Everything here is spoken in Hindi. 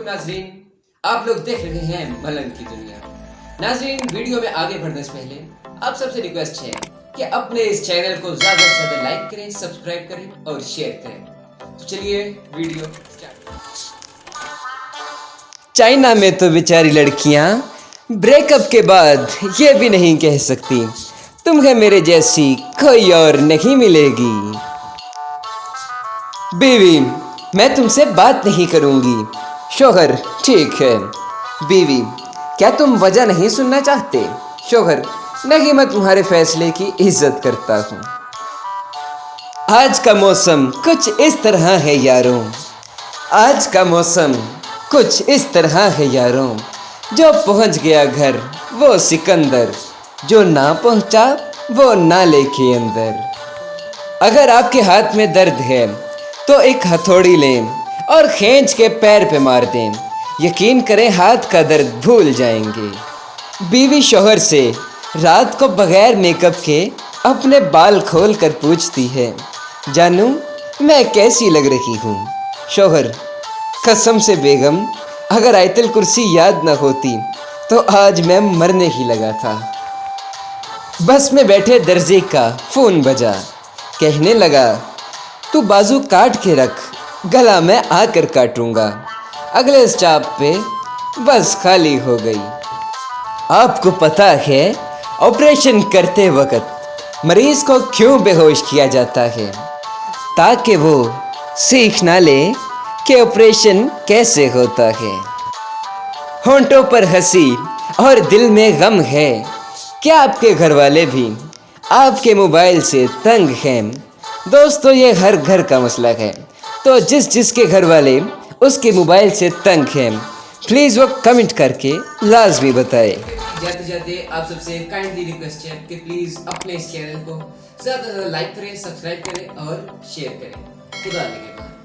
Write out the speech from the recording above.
नाजरीन, आप लोग देख रहे हैं मलंग की दुनिया। नाजरीन, वीडियो में आगे बढ़ने से पहले आप सबसे रिक्वेस्ट है कि अपने इस चैनल को ज्यादा से ज्यादा लाइक करें, सब्सक्राइब करें और शेयर करें। तो चलिए वीडियो स्टार्ट। चाइना में तो बेचारी लड़कियां ब्रेकअप के बाद ये भी नहीं कह सकती तुम्हें मेरे जैसी कोई और नहीं मिलेगी। बीवी, मैं तुमसे बात नहीं करूंगी। शौहर, ठीक है। बीवी, क्या तुम वजह नहीं सुनना चाहते? शौहर, नहीं, मैं तुम्हारे फैसले की इज्जत करता हूँ। आज का मौसम कुछ इस तरह है यारों, आज का मौसम कुछ इस तरह है यारों, जो पहुँच गया घर वो सिकंदर, जो ना पहुँचा वो ना लेके अंदर। अगर आपके हाथ में दर्द है तो एक हथौड़ी लें और खींच के पैर पे मार दें, यकीन करें हाथ का दर्द भूल जाएंगे। बीवी शौहर से रात को बगैर मेकअप के अपने बाल खोल कर पूछती है, जानू मैं कैसी लग रही हूँ? शौहर, कसम से बेगम, अगर आयतल कुर्सी याद न होती तो आज मैं मरने ही लगा था। बस में बैठे दर्जी का फ़ोन बजा, कहने लगा, तू बाजू काट के रख, गला मैं आकर काटूंगा। अगले स्टॉप पे बस खाली हो गई। आपको पता है ऑपरेशन करते वक्त मरीज को क्यों बेहोश किया जाता है? ताकि वो सीख ना ले कि ऑपरेशन कैसे होता है। होंठों पर हंसी और दिल में गम है। क्या आपके घर वाले भी आपके मोबाइल से तंग हैं? दोस्तों, ये हर घर का मसला है, तो जिसके घर वाले उसके मोबाइल से तंग हैं, प्लीज़ वो कमेंट करके लाजमी बताए। जाते जाते आप सबसे काइंडली रिक्वेस्ट है कि प्लीज अपने इस चैनल को ज्यादा से ज्यादा लाइक करें, सब्सक्राइब करें और शेयर करें। खुदा के बाद।